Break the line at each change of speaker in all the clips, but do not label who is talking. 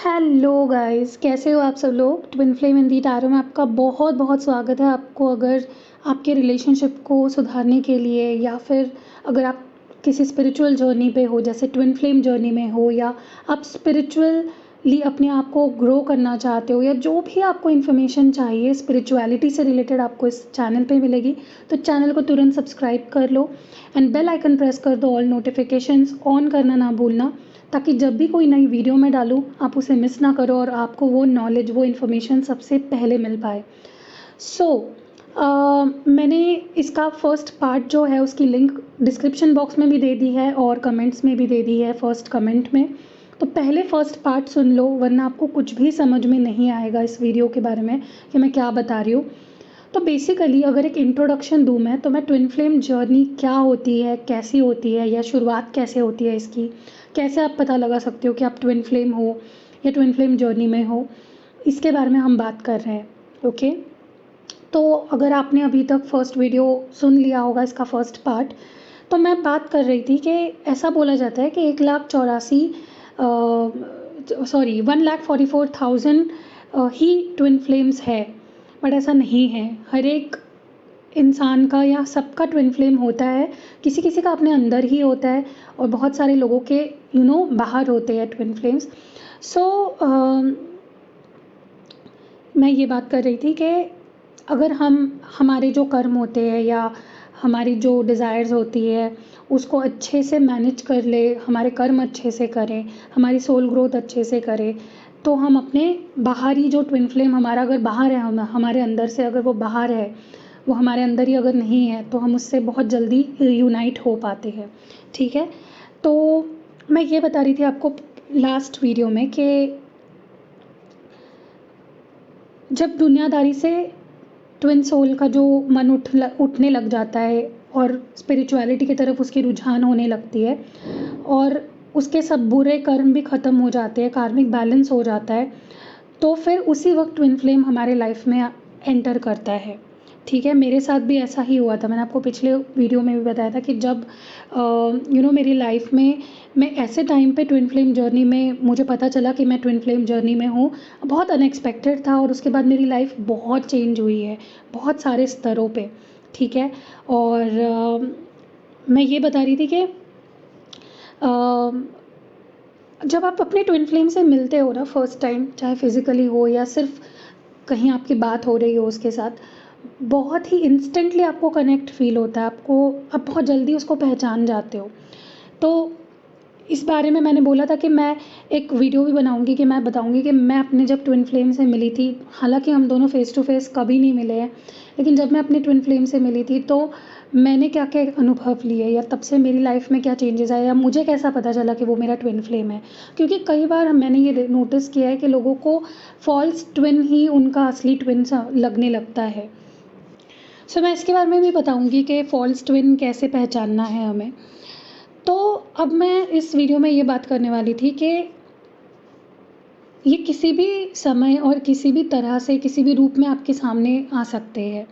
Hello guys, कैसे हो आप सब लोग। ट्विन फ्लेम इन दी टैरो में आपका बहुत बहुत स्वागत है। आपको अगर आपके रिलेशनशिप को सुधारने के लिए या फिर अगर आप किसी स्पिरिचुअल जर्नी पे हो, जैसे ट्विन फ्लेम जर्नी में हो, या आप स्पिरिचुअली अपने आप को ग्रो करना चाहते हो, या जो भी आपको इन्फॉर्मेशन चाहिए स्पिरिचुअलिटी से रिलेटेड आपको इस चैनल पे मिलेगी, तो चैनल को तुरंत सब्सक्राइब कर लो एंड बेल आइकन प्रेस कर दो। ऑल नोटिफिकेशंस ऑन करना ना भूलना, ताकि जब भी कोई नई वीडियो मैं डालूँ आप उसे मिस ना करो और आपको वो नॉलेज, वो इन्फॉर्मेशन सबसे पहले मिल पाए। मैंने इसका फर्स्ट पार्ट जो है उसकी लिंक डिस्क्रिप्शन बॉक्स में भी दे दी है और कमेंट्स में भी दे दी है, फर्स्ट कमेंट में। तो पहले फर्स्ट पार्ट सुन लो, वरना आपको कुछ भी समझ में नहीं आएगा इस वीडियो के बारे में कि मैं क्या बता रही हूँ। तो बेसिकली अगर एक इंट्रोडक्शन दूँ मैं, तो मैं ट्विन फ्लेम जर्नी क्या होती है, कैसी होती है, या शुरुआत कैसे होती है इसकी, कैसे आप पता लगा सकते हो कि आप ट्विन फ्लेम हो या ट्विन फ्लेम जर्नी में हो, इसके बारे में हम बात कर रहे हैं। ओके, तो अगर आपने अभी तक फर्स्ट वीडियो सुन लिया होगा, इसका फर्स्ट पार्ट, तो मैं बात कर रही थी कि ऐसा बोला जाता है कि 1,44,000 ही ट्विन फ्लेम्स है, बट ऐसा नहीं है। हर एक इंसान का या सबका ट्विन फ्लेम होता है, किसी किसी का अपने अंदर ही होता है और बहुत सारे लोगों के बाहर होते हैं ट्विन फ्लेम्स। मैं ये बात कर रही थी कि अगर हमारे जो कर्म होते हैं या हमारी जो डिज़ायर्स होती है उसको अच्छे से मैनेज कर ले, हमारे कर्म अच्छे से करें, हमारी सोल ग्रोथ अच्छे से करें, तो हम अपने बाहरी जो ट्विन फ्लेम हमारा अगर बाहर है, हमारे अंदर से अगर वो बाहर है, वो हमारे अंदर ही अगर नहीं है, तो हम उससे बहुत जल्दी यूनाइट हो पाते हैं। ठीक है, तो मैं ये बता रही थी आपको लास्ट वीडियो में कि जब दुनियादारी से ट्विन सोल का जो मन उठने लग जाता है और स्पिरिचुअलिटी की तरफ उसकी रुझान होने लगती है और उसके सब बुरे कर्म भी ख़त्म हो जाते हैं, कार्मिक बैलेंस हो जाता है, तो फिर उसी वक्त ट्विन फ्लेम हमारे लाइफ में एंटर करता है। ठीक है, मेरे साथ भी ऐसा ही हुआ था। मैंने आपको पिछले वीडियो में भी बताया था कि जब मेरी लाइफ में मैं ऐसे टाइम पे ट्विन फ्लेम जर्नी में मुझे पता चला कि मैं ट्विन फ्लेम जर्नी में हूँ, बहुत अनएक्सपेक्टेड था और उसके बाद मेरी लाइफ बहुत चेंज हुई है, बहुत सारे स्तरों पे। ठीक है, और मैं ये बता रही थी कि जब आप अपने ट्विन फ्लेम से मिलते हो ना फर्स्ट टाइम, चाहे फिज़िकली हो या सिर्फ कहीं आपकी बात हो रही हो उसके साथ, बहुत ही इंस्टेंटली आपको कनेक्ट फील होता है, आप बहुत जल्दी उसको पहचान जाते हो। तो इस बारे में मैंने बोला था कि मैं एक वीडियो भी बनाऊंगी कि मैं बताऊंगी कि मैं अपने जब ट्विन फ्लेम से मिली थी, हालांकि हम दोनों फेस टू फेस कभी नहीं मिले हैं, लेकिन जब मैं अपने ट्विन फ्लेम से मिली थी तो मैंने क्या क्या अनुभव लिए, या तब से मेरी लाइफ में क्या चेंजेस आए, या मुझे कैसा पता चला कि वो मेरा ट्विन फ्लेम है। क्योंकि कई बार मैंने ये नोटिस किया है कि लोगों को फॉल्स ट्विन ही उनका असली ट्विन लगने लगता है। मैं इसके बारे में भी बताऊंगी कि फॉल्स ट्विन कैसे पहचानना है हमें। तो अब मैं इस वीडियो में ये बात करने वाली थी कि ये किसी भी समय और किसी भी तरह से, किसी भी रूप में आपके सामने आ सकते हैं।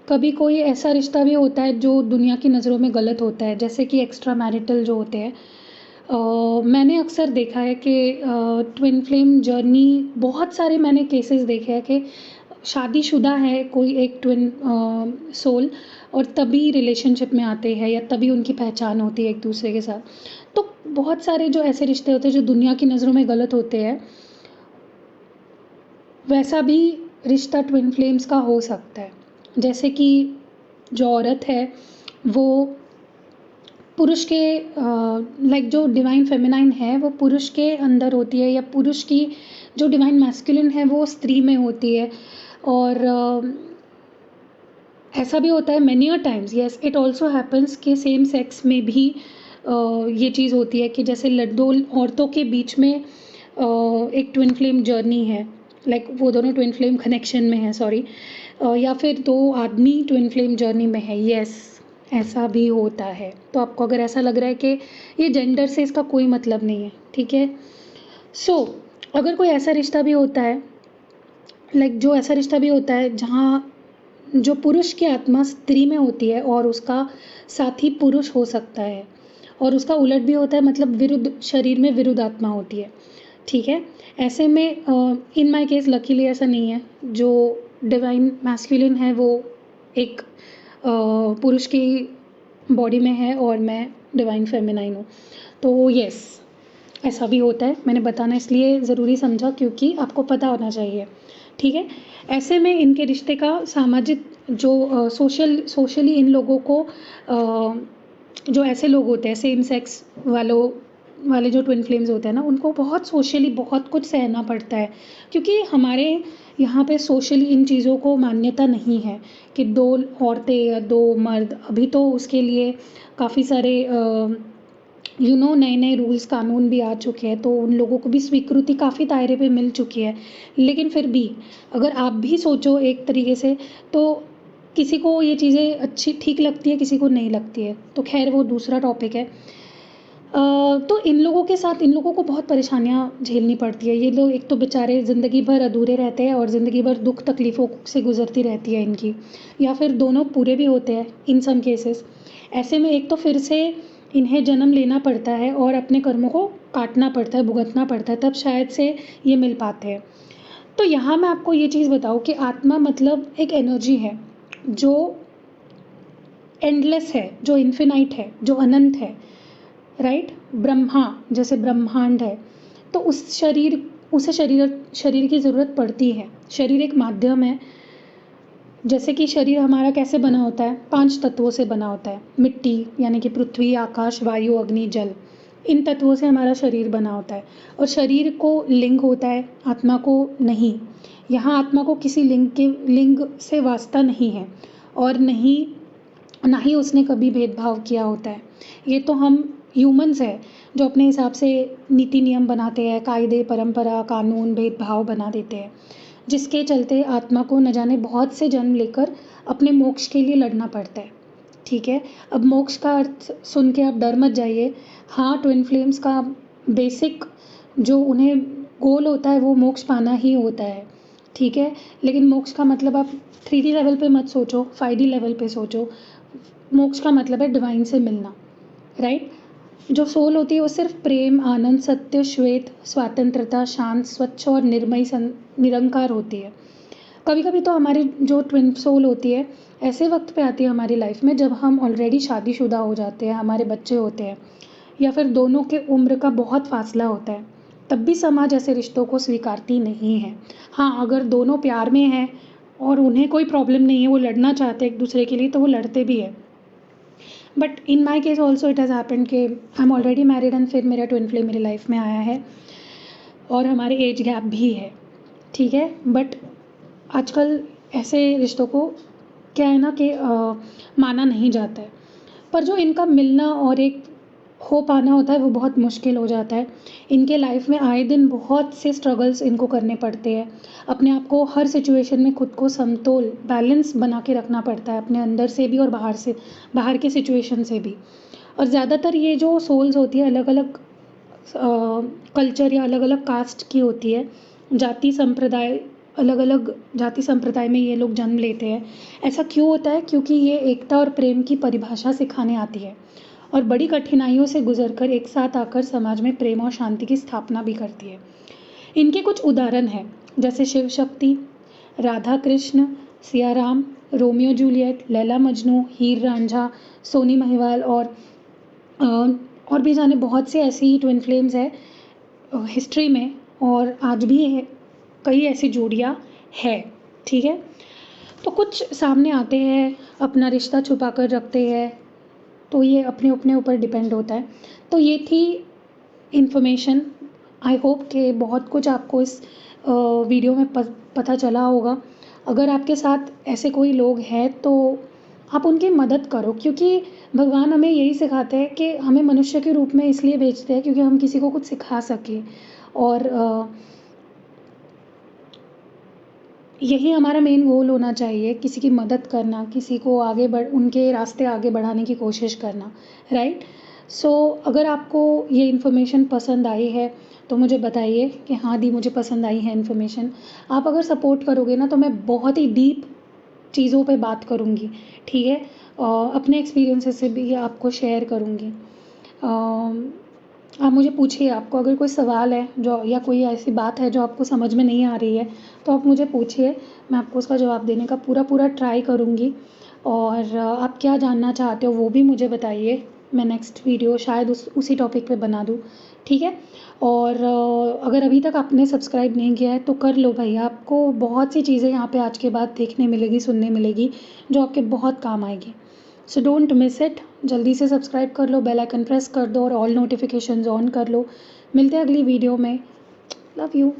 कभी कोई ऐसा रिश्ता भी होता है जो दुनिया की नज़रों में गलत होता है, जैसे कि एक्स्ट्रा मैरिटल जो होते हैं। मैंने अक्सर देखा है कि ट्विन फ्लेम जर्नी, बहुत सारे मैंने केसेस देखे हैं कि शादीशुदा है कोई एक ट्विन सोल और तभी रिलेशनशिप में आते हैं या तभी उनकी पहचान होती है एक दूसरे के साथ। तो बहुत सारे जो ऐसे रिश्ते होते हैं जो दुनिया की नज़रों में गलत होते हैं, वैसा भी रिश्ता ट्विन फ्लेम्स का हो सकता है। जैसे कि जो औरत है वो पुरुष के लाइक जो डिवाइन फेमिनाइन है वो पुरुष के अंदर होती है, या पुरुष की जो डिवाइन मैस्कुलिन है वो स्त्री में होती है। और ऐसा भी होता है many a times, yes it also happens कि सेम सेक्स में भी ये चीज़ होती है कि जैसे दो औरतों के बीच में एक ट्विन फ्लेम जर्नी है, लाइक वो दोनों ट्विन फ्लेम कनेक्शन में है, सॉरी, या फिर दो आदमी ट्विन फ्लेम जर्नी में है, येस ऐसा भी होता है। तो आपको अगर ऐसा लग रहा है कि ये जेंडर से इसका कोई मतलब नहीं है, ठीक है। अगर कोई ऐसा रिश्ता भी होता है, लाइक जो ऐसा रिश्ता भी होता है जहाँ जो पुरुष की आत्मा स्त्री में होती है और उसका साथी पुरुष हो सकता है, और उसका उलट भी होता है, मतलब विरुद्ध शरीर में विरुद्ध आत्मा होती है। ठीक है। ऐसे में इन माय केस लकीली ऐसा नहीं है, जो डिवाइन मैस्कुलिन है वो एक पुरुष की बॉडी में है और मैं डिवाइन फेमिनाइन हूँ। तो यस, ऐसा भी होता है। मैंने बताना इसलिए ज़रूरी समझा क्योंकि आपको पता होना चाहिए, ठीक है। ऐसे में इनके रिश्ते का सामाजिक जो सोशली इन लोगों को जो ऐसे लोग होते हैं सेम सेक्स वाले जो ट्विन फ्लेम्स होते हैं ना, उनको बहुत सोशली बहुत कुछ सहना पड़ता है, क्योंकि हमारे यहाँ पे सोशली इन चीज़ों को मान्यता नहीं है कि 2 औरतें या 2 मर्द। अभी तो उसके लिए काफ़ी सारे नए नए रूल्स कानून भी आ चुके हैं, तो उन लोगों को भी स्वीकृति काफ़ी दायरे पे मिल चुकी है। लेकिन फिर भी अगर आप भी सोचो एक तरीके से, तो किसी को ये चीज़ें अच्छी ठीक लगती है, किसी को नहीं लगती है, तो खैर वो दूसरा टॉपिक है। तो इन लोगों के साथ इन लोगों को बहुत परेशानियाँ झेलनी पड़ती है। ये लोग एक तो बेचारे ज़िंदगी भर अधूरे रहते हैं और ज़िंदगी भर दुख तकलीफ़ों से गुजरती रहती है इनकी, या फिर दोनों पूरे भी होते हैं इन सम केसेस। ऐसे में एक तो फिर से इन्हें जन्म लेना पड़ता है और अपने कर्मों को काटना पड़ता है, भुगतना पड़ता है, तब शायद से ये मिल पाते हैं। तो यहाँ मैं आपको ये चीज़ बताऊँ कि आत्मा मतलब एक एनर्जी है जो एंडलेस है, जो इन्फिनाइट है, जो अनंत है, राइट। ब्रह्मा जैसे ब्रह्मांड है, तो उसे शरीर की ज़रूरत पड़ती है। शरीर एक माध्यम है। जैसे कि शरीर हमारा कैसे बना होता है, 5 तत्वों से बना होता है। मिट्टी यानी कि पृथ्वी, आकाश, वायु, अग्नि, जल, इन तत्वों से हमारा शरीर बना होता है। और शरीर को लिंग होता है, आत्मा को नहीं। यहाँ आत्मा को किसी लिंग से वास्ता नहीं है, और ना ही उसने कभी भेदभाव किया होता है। ये तो हम ह्यूमंस हैं जो अपने हिसाब से नीति नियम बनाते हैं, कायदे परंपरा कानून भेदभाव बना देते हैं, जिसके चलते आत्मा को न जाने बहुत से जन्म लेकर अपने मोक्ष के लिए लड़ना पड़ता है, ठीक है। अब मोक्ष का अर्थ सुन के आप डर मत जाइए। हाँ, ट्विन फ्लेम्स का बेसिक जो उन्हें गोल होता है वो मोक्ष पाना ही होता है, ठीक है। लेकिन मोक्ष का मतलब आप 3D लेवल पे मत सोचो, 5D लेवल पे सोचो। मोक्ष का मतलब है डिवाइन से मिलना, राइट। जो सोल होती है वो सिर्फ प्रेम, आनंद, सत्य, श्वेत, स्वतंत्रता, शांत, स्वच्छ और निर्मयी निरंकार होती है। कभी कभी तो हमारी जो ट्विन सोल होती है ऐसे वक्त पे आती है हमारी लाइफ में जब हम ऑलरेडी शादीशुदा हो जाते हैं, हमारे बच्चे होते हैं, या फिर दोनों के उम्र का बहुत फासला होता है। तब भी समाज ऐसे रिश्तों को स्वीकारती नहीं है। हाँ, अगर दोनों प्यार में हैं और उन्हें कोई प्रॉब्लम नहीं है, वो लड़ना चाहते हैं एक दूसरे के लिए, तो वो लड़ते भी है। But in my case also it has happened कि I am already married and फिर मेरा ट्विन फ्लेम मेरी लाइफ में आया है, और हमारे एज गैप भी है, ठीक है। बट आजकल ऐसे रिश्तों को क्या है ना कि माना नहीं जाता है, पर जो इनका मिलना और एक हो पाना होता है वो बहुत मुश्किल हो जाता है। इनके लाइफ में आए दिन बहुत से स्ट्रगल्स इनको करने पड़ते हैं। अपने आप को हर सिचुएशन में खुद को समतोल बैलेंस बना के रखना पड़ता है, अपने अंदर से भी और बाहर के सिचुएशन से भी। और ज़्यादातर ये जो सोल्स होती है अलग अलग कल्चर या अलग अलग कास्ट की होती है, जाति संप्रदाय, अलग अलग जाति संप्रदाय में ये लोग जन्म लेते हैं। ऐसा क्यों होता है? क्योंकि ये एकता और प्रेम की परिभाषा सिखाने आती है और बड़ी कठिनाइयों से गुजरकर एक साथ आकर समाज में प्रेम और शांति की स्थापना भी करती है। इनके कुछ उदाहरण हैं, जैसे शिव शक्ति, राधा कृष्ण, सिया राम, रोमियो जूलियट, लैला मजनू, हीर रांझा, सोनी महिवाल, और भी जाने बहुत से ऐसी ट्विन फ्लेम्स है हिस्ट्री में, और आज भी है, कई ऐसी जोड़ियाँ है, ठीक है। तो कुछ सामने आते हैं, अपना रिश्ता छुपा कर रखते हैं, तो ये अपने अपने ऊपर डिपेंड होता है। तो ये थी इन्फॉर्मेशन। आई होप कि बहुत कुछ आपको इस वीडियो में पता चला होगा। अगर आपके साथ ऐसे कोई लोग हैं तो आप उनकी मदद करो, क्योंकि भगवान हमें यही सिखाते हैं कि हमें मनुष्य के रूप में इसलिए भेजते हैं क्योंकि हम किसी को कुछ सिखा सकें, और यही हमारा मेन गोल होना चाहिए, किसी की मदद करना, किसी को उनके रास्ते आगे बढ़ाने की कोशिश करना, राइट। सो अगर आपको ये इन्फॉर्मेशन पसंद आई है तो मुझे बताइए कि हाँ दी, मुझे पसंद आई है इन्फॉर्मेशन। आप अगर सपोर्ट करोगे ना तो मैं बहुत ही डीप चीज़ों पे बात करूँगी, ठीक है। अपने एक्सपीरियंसेस से भी आपको शेयर करूँगी। आप मुझे पूछिए, आपको अगर कोई सवाल है जो या कोई ऐसी बात है जो आपको समझ में नहीं आ रही है, तो आप मुझे पूछिए, मैं आपको उसका जवाब देने का पूरा ट्राई करूँगी। और आप क्या जानना चाहते हो वो भी मुझे बताइए, मैं नेक्स्ट वीडियो शायद उसी टॉपिक पे बना दूँ, ठीक है? और अगर अभी तक आपने सब्सक्राइब नहीं किया है तो कर लो भाई, आपको बहुत सी चीज़ें यहाँ पे आज के बाद देखने मिलेगी, सुनने मिलेगी, जो आपके बहुत काम आएगी। सो डोंट मिस इट, जल्दी से सब्सक्राइब कर लो, बेल आइकन प्रेस कर दो और ऑल नोटिफिकेशंस ऑन कर लो। मिलते हैं अगली वीडियो में। Love you.